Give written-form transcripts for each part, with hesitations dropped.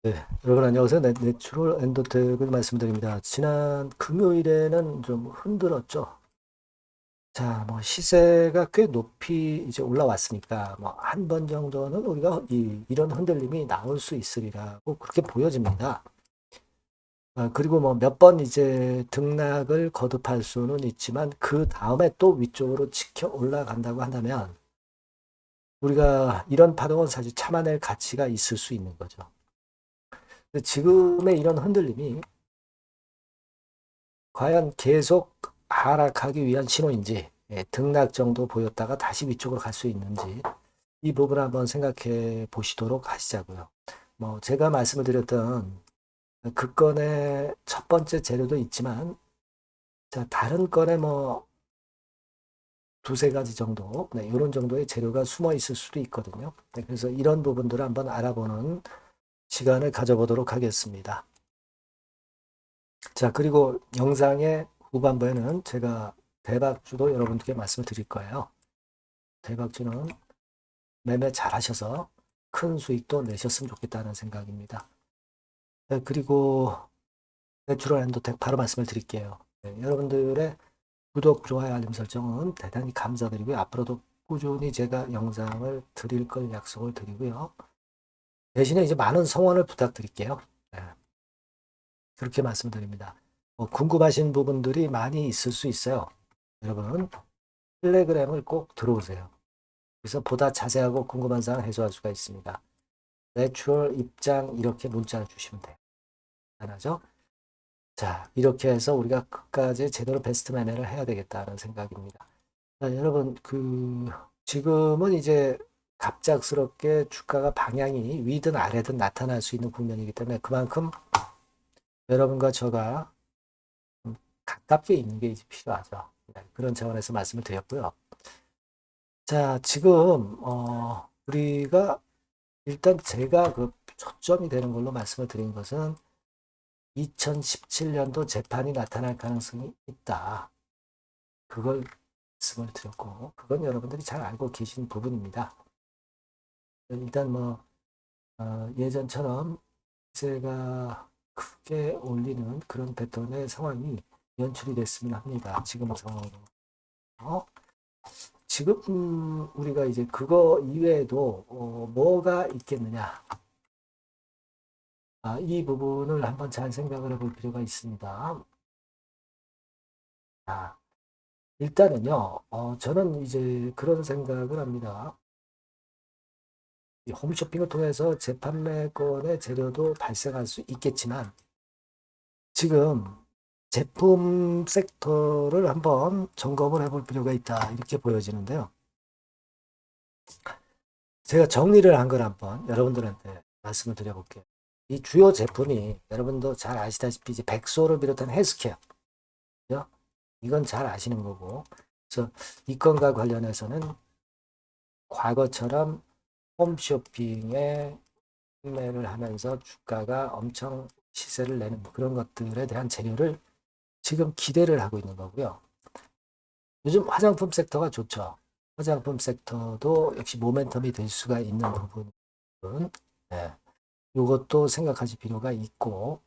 네, 여러분 안녕하세요. 내추럴 엔도텍을 말씀드립니다. 지난 금요일에는 좀 흔들었죠. 자, 뭐 시세가 꽤 높이 이제 올라왔으니까 뭐 한 번 정도는 우리가 이런 흔들림이 나올 수 있으리라고 그렇게 보여집니다. 그리고 뭐 몇 번 이제 등락을 거듭할 수는 있지만 그 다음에 또 위쪽으로 치켜 올라간다고 한다면 우리가 이런 파동은 사실 참아낼 가치가 있을 수 있는 거죠. 지금의 이런 흔들림이 과연 계속 하락하기 위한 신호인지, 등락 정도 보였다가 다시 위쪽으로 갈 수 있는지 이 부분을 한번 생각해 보시도록 하시자고요. 뭐 제가 말씀을 드렸던 그 건의 첫 번째 재료도 있지만, 자, 다른 건에 뭐 두세 가지 정도, 네, 이런 정도의 재료가 숨어 있을 수도 있거든요. 네, 그래서 이런 부분들을 한번 알아보는 시간을 가져보도록 하겠습니다. 자, 그리고 영상의 후반부에는 제가 대박주도 여러분께 말씀을 드릴 거예요. 대박주는 매매 잘 하셔서 큰 수익도 내셨으면 좋겠다는 생각입니다. 네, 그리고 내추럴 엔도텍 바로 말씀을 드릴게요. 네, 여러분들의 구독, 좋아요, 알림 설정은 대단히 감사드리고요. 앞으로도 꾸준히 제가 영상을 드릴 걸 약속을 드리고요. 대신에 이제 많은 성원을 부탁드릴게요. 네, 그렇게 말씀드립니다. 궁금하신 부분들이 많이 있을 수 있어요. 여러분, 텔레그램을 꼭 들어오세요. 그래서 보다 자세하고 궁금한 사항 해소할 수가 있습니다. 내추럴 입장 이렇게 문자를 주시면 돼요. 하나죠? 자, 이렇게 해서 우리가 끝까지 제대로 베스트 매매를 해야 되겠다는 생각입니다. 자, 여러분, 지금은 이제 갑작스럽게 주가가 방향이 위든 아래든 나타날 수 있는 국면이기 때문에 그만큼 여러분과 저가 가깝게 있는 게 이제 필요하죠. 네, 그런 차원에서 말씀을 드렸고요. 자, 지금, 우리가 일단 제가 그 초점이 되는 걸로 말씀을 드린 것은 2017년도 재판이 나타날 가능성이 있다. 그걸 말씀을 드렸고, 그건 여러분들이 잘 알고 계신 부분입니다. 일단 뭐, 예전처럼 시세가 크게 올리는 그런 패턴의 상황이 연출이 됐으면 합니다. 지금 상황으로. 지금 우리가 이제 그거 이외에도 뭐가 있겠느냐. 이 부분을 한번 잘 생각을 해볼 필요가 있습니다. 아, 일단은요, 저는 이제 그런 생각을 합니다. 이 홈쇼핑을 통해서 재판매권의 재료도 발생할 수 있겠지만, 지금 제품 섹터를 한번 점검을 해볼 필요가 있다. 이렇게 보여지는데요. 제가 정리를 한 걸 한번 여러분들한테 말씀을 드려볼게요. 이 주요 제품이 여러분도 잘 아시다시피 이제 백소를 비롯한 헬스케어. 그죠? 이건 잘 아시는 거고. 그래서 이 건과 관련해서는 과거처럼 홈쇼핑에 판매를 하면서 주가가 엄청 시세를 내는 그런 것들에 대한 재료를 지금 기대를 하고 있는 거고요. 요즘 화장품 섹터가 좋죠. 화장품 섹터도 역시 모멘텀이 될 수가 있는 부분은 네, 이것도 생각하실 필요가 있고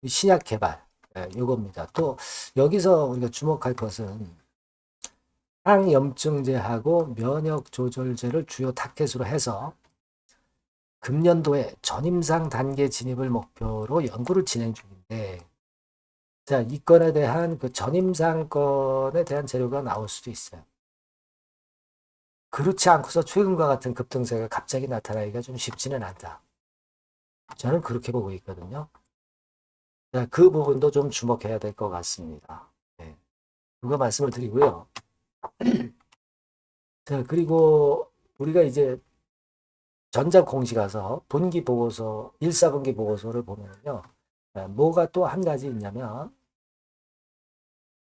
신약 개발 이겁니다. 또 여기서 우리가 주목할 것은 항염증제하고 면역 조절제를 주요 타겟으로 해서 금년도에 전임상 단계 진입을 목표로 연구를 진행 중인데, 자, 이 건에 대한 그 전임상 건에 대한 재료가 나올 수도 있어요. 그렇지 않고서 최근과 같은 급등세가 갑자기 나타나기가 좀 쉽지는 않다. 저는 그렇게 보고 있거든요. 자, 그 부분도 좀 주목해야 될 것 같습니다. 네, 그거 말씀을 드리고요. 자, 그리고 우리가 이제 전자공시 가서 분기 보고서, 1사분기 보고서를 보면요. 뭐가 또 한 가지 있냐면,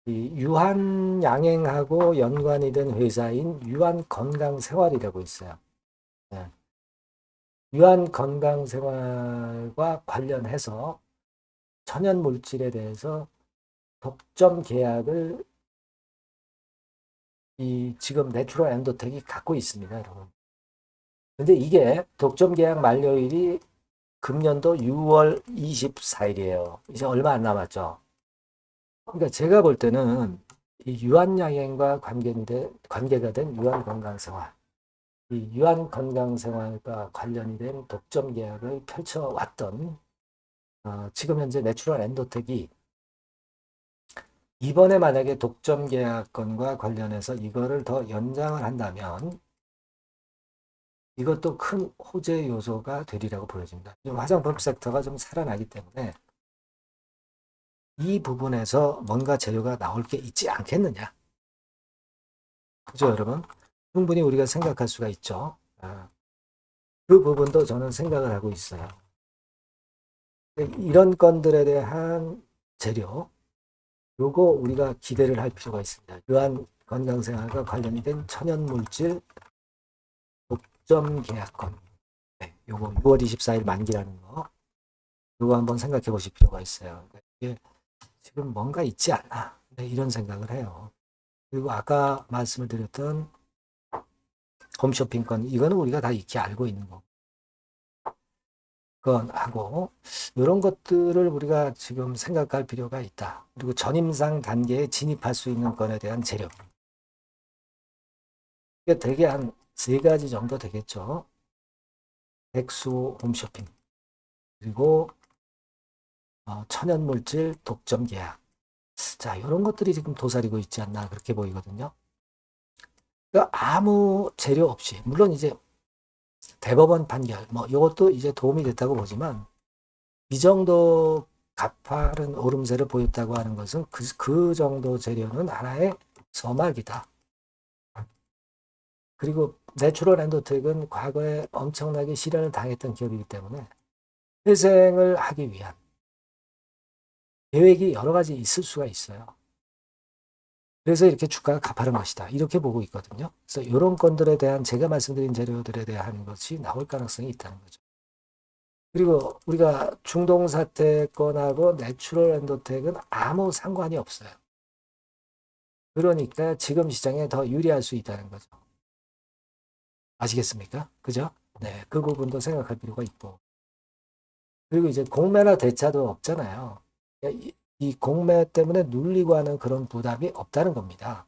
이 유한양행하고 연관이 된 회사인 유한건강생활이라고 있어요. 네. 유한건강생활과 관련해서 천연물질에 대해서 독점 계약을 지금 내추럴 엔도텍이 갖고 있습니다, 여러분. 근데 이게 독점 계약 만료일이 금년도 6월 24일이에요. 이제 얼마 안 남았죠. 그러니까 제가 볼 때는 이 유한양행과 관계가 된 유한건강생활, 이 유한건강생활과 관련이 된 독점 계약을 펼쳐왔던 지금 현재 내추럴 엔도텍이 이번에 만약에 독점 계약건과 관련해서 이거를 더 연장을 한다면 이것도 큰 호재 요소가 되리라고 보여집니다. 화장품 섹터가 좀 살아나기 때문에 이 부분에서 뭔가 재료가 나올 게 있지 않겠느냐. 그죠, 여러분? 충분히 우리가 생각할 수가 있죠. 그 부분도 저는 생각을 하고 있어요. 이런 건들에 대한 재료, 요거 우리가 기대를 할 필요가 있습니다. 유한 건강생활과 관련이 된 천연물질 독점 계약권. 네, 요거 6월 24일 만기라는 거. 요거 한번 생각해 보실 필요가 있어요. 이게 지금 뭔가 있지 않나. 네, 이런 생각을 해요. 그리고 아까 말씀을 드렸던 홈쇼핑권, 이거는 우리가 다 익히 알고 있는 거. 그건 하고, 이런 것들을 우리가 지금 생각할 필요가 있다. 그리고 전임상 단계에 진입할 수 있는 건에 대한 재력. 이게 대개 한 세 가지 정도 되겠죠. 백수 홈쇼핑, 그리고 천연물질 독점 계약. 자, 이런 것들이 지금 도사리고 있지 않나 그렇게 보이거든요. 그러니까 아무 재료 없이, 물론 이제 대법원 판결, 뭐 이것도 이제 도움이 됐다고 보지만 이 정도 가파른 오름세를 보였다고 하는 것은 그 정도 재료는 하나의 서막이다. 그리고 내추럴 엔도텍은 과거에 엄청나게 시련을 당했던 기업이기 때문에 회생을 하기 위한 계획이 여러 가지 있을 수가 있어요. 그래서 이렇게 주가가 가파른 것이다. 이렇게 보고 있거든요. 그래서 이런 건들에 대한 제가 말씀드린 재료들에 대한 것이 나올 가능성이 있다는 거죠. 그리고 우리가 중동 사태건하고 내추럴 엔도텍은 아무 상관이 없어요. 그러니까 지금 시장에 더 유리할 수 있다는 거죠. 아시겠습니까? 그죠? 네, 그 부분도 생각할 필요가 있고. 그리고 이제 공매나 대차도 없잖아요. 이 공매 때문에 눌리고 하는 그런 부담이 없다는 겁니다.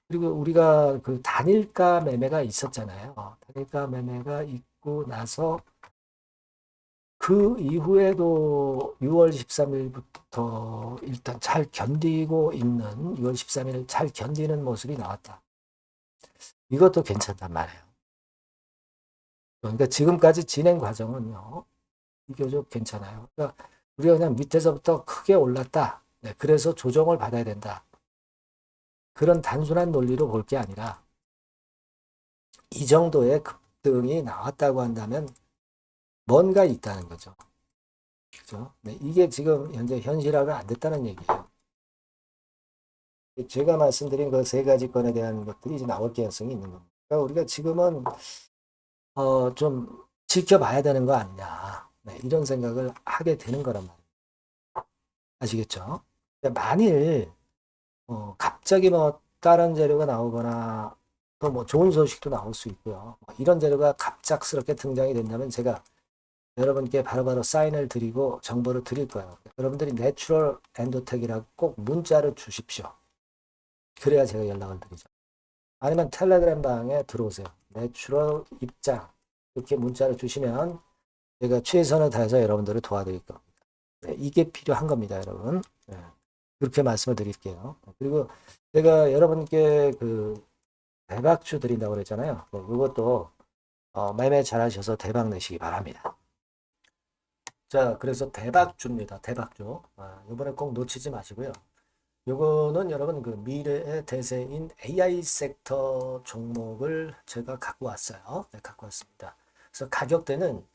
그리고 우리가 그 단일가 매매가 있었잖아요. 단일가 매매가 있고 나서 그 이후에도 6월 13일부터 일단 잘 견디고 있는 6월 13일 잘 견디는 모습이 나왔다. 이것도 괜찮단 말이에요. 그러니까 지금까지 진행 과정은요. 비교적 괜찮아요. 그러니까 우리가 그냥 밑에서부터 크게 올랐다. 네, 그래서 조정을 받아야 된다. 그런 단순한 논리로 볼 게 아니라 이 정도의 급등이 나왔다고 한다면 뭔가 있다는 거죠. 그죠? 네, 이게 지금 현재 현실화가 안 됐다는 얘기예요. 제가 말씀드린 그 세 가지 건에 대한 것들이 이제 나올 가능성이 있는 겁니다. 그러니까 우리가 지금은 좀 지켜봐야 되는 거 아니냐. 네, 이런 생각을 하게 되는 거란 말이에요. 아시겠죠? 만일 갑자기 뭐 다른 재료가 나오거나 또 뭐 좋은 소식도 나올 수 있고요. 이런 재료가 갑작스럽게 등장이 된다면 제가 여러분께 바로바로 사인을 드리고 정보를 드릴 거예요. 여러분들이 내추럴 엔도텍이라고 꼭 문자를 주십시오. 그래야 제가 연락을 드리죠. 아니면 텔레그램 방에 들어오세요. 내추럴 입장 이렇게 문자를 주시면 제가 최선을 다해서 여러분들을 도와드릴 겁니다. 네, 이게 필요한 겁니다, 여러분. 네, 그렇게 말씀을 드릴게요. 그리고 제가 여러분께 그 대박주 드린다고 그랬잖아요. 네, 이것도 매매 잘 하셔서 대박 내시기 바랍니다. 자, 그래서 대박주입니다. 대박주. 이번에 꼭 놓치지 마시고요. 요거는 여러분 그 미래의 대세인 AI 섹터 종목을 제가 갖고 왔어요. 네, 갖고 왔습니다. 그래서 가격대는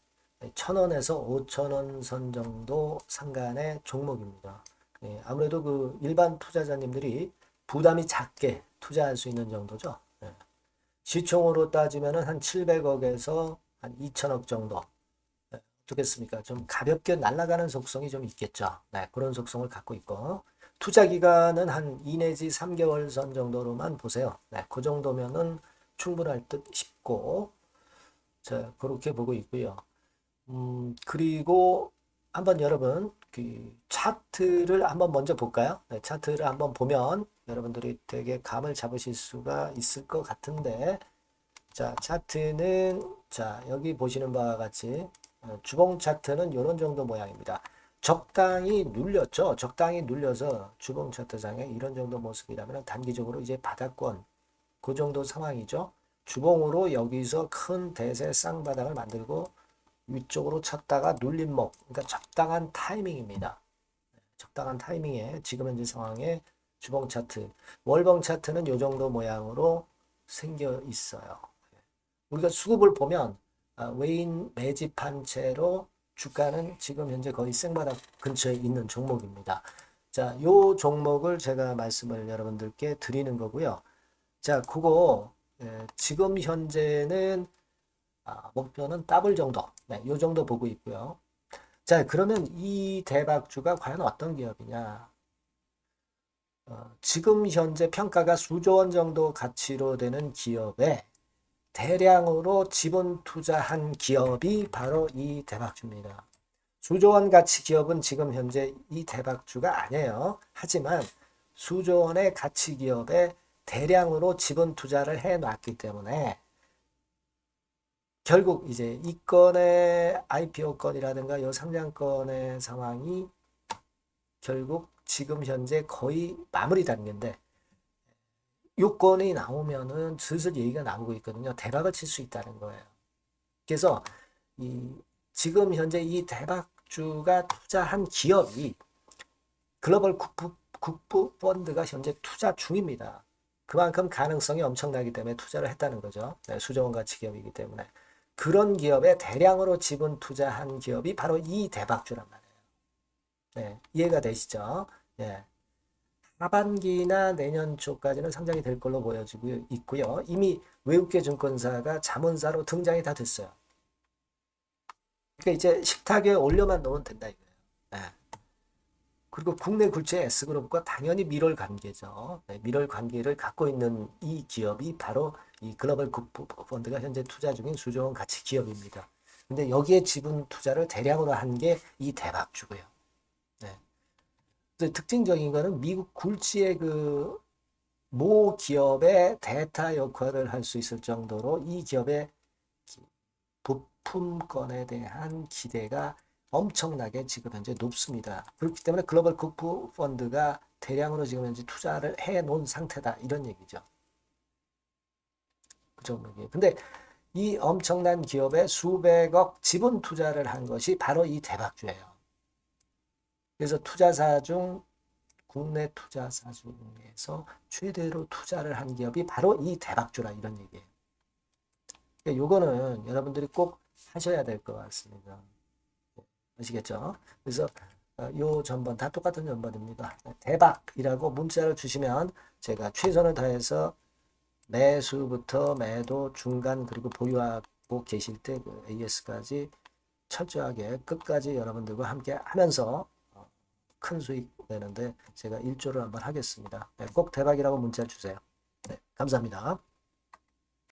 1,000원에서 5,000원 선 정도 상간의 종목입니다. 네, 아무래도 그 일반 투자자님들이 부담이 작게 투자할 수 있는 정도죠. 네. 시총으로 따지면 한 700억에서 한 2천억 정도. 네, 어떻겠습니까? 좀 가볍게 날아가는 속성이 좀 있겠죠. 네, 그런 속성을 갖고 있고. 투자 기간은 한 2 내지 3개월 선 정도로만 보세요. 네, 그 정도면은 충분할 듯 싶고, 자, 그렇게 보고 있고요. 그리고 한번 여러분 그 차트를 한번 먼저 볼까요? 네, 차트를 한번 보면 여러분들이 되게 감을 잡으실 수가 있을 것 같은데, 자, 차트는 자, 여기 보시는 바와 같이 주봉 차트는 이런 정도 모양입니다. 적당히 눌렸죠. 적당히 눌려서 주봉 차트상에 이런 정도 모습이라면 단기적으로 이제 바닥권 그 정도 상황이죠. 주봉으로 여기서 큰 대세 쌍바닥을 만들고 위쪽으로 쳤다가 눌림목, 그러니까 적당한 타이밍입니다. 적당한 타이밍에 지금 현재 상황에 주봉 차트, 월봉 차트는 이 정도 모양으로 생겨 있어요. 우리가 수급을 보면 외인 매집한 채로 주가는 지금 현재 거의 생바닥 근처에 있는 종목입니다. 자, 요 종목을 제가 말씀을 여러분들께 드리는 거고요. 자, 그거 지금 현재는 목표는 더블 정도, 네, 요 정도 보고 있고요. 자, 그러면 이 대박주가 과연 어떤 기업이냐? 지금 현재 평가가 수조 원 정도 가치로 되는 기업에 대량으로 지분 투자한 기업이 바로 이 대박주입니다. 수조 원 가치 기업은 지금 현재 이 대박주가 아니에요. 하지만 수조 원의 가치 기업에 대량으로 지분 투자를 해 놨기 때문에 결국 이제 이 건의 IPO 건이라든가 이 상장건의 상황이 결국 지금 현재 거의 마무리 단계인데 요건이 나오면은 슬슬 얘기가 나오고 있거든요. 대박을 칠 수 있다는 거예요. 그래서 이 지금 현재 이 대박주가 투자한 기업이 글로벌 국부 펀드가 현재 투자 중입니다. 그만큼 가능성이 엄청나기 때문에 투자를 했다는 거죠. 네, 수조원 가치 기업이기 때문에. 그런 기업에 대량으로 지분 투자한 기업이 바로 이 대박주란 말이에요. 네, 이해가 되시죠? 예. 하반기나 내년 초까지는 상장이 될 걸로 보여지고 있고요. 이미 외국계 증권사가 자문사로 등장이 다 됐어요. 그러니까 이제 식탁에 올려만 놓으면 된다 이거예요. 네. 그리고 국내 굴지의 S그룹과 당연히 밀월 관계죠. 네, 밀월 관계를 갖고 있는 이 기업이 바로 이 글로벌 국부 펀드가 현재 투자 중인 수조 원 가치 기업입니다. 근데 여기에 지분 투자를 대량으로 한 게 이 대박주고요. 네. 특징적인 거는 미국 굴지의 그 모 기업의 대타 역할을 할 수 있을 정도로 이 기업의 부품권에 대한 기대가 엄청나게 지금 현재 높습니다. 그렇기 때문에 글로벌 국부 펀드가 대량으로 지금 현재 투자를 해 놓은 상태다. 이런 얘기죠. 그 종목이. 근데 이 엄청난 기업에 수백억 지분 투자를 한 것이 바로 이 대박주예요. 그래서 투자사 중 국내 투자사 중에서 최대로 투자를 한 기업이 바로 이 대박주라 이런 얘기예요. 그러니까 요거는 여러분들이 꼭 하셔야 될 것 같습니다. 아시겠죠? 그래서 요 전번 다 똑같은 전번입니다. 대박이라고 문자를 주시면 제가 최선을 다해서 매수부터 매도 중간 그리고 보유하고 계실 때 그 AS까지 철저하게 끝까지 여러분들과 함께 하면서 큰 수익 내는데 제가 일조를 한번 하겠습니다. 네, 꼭 대박이라고 문자 주세요. 네, 감사합니다.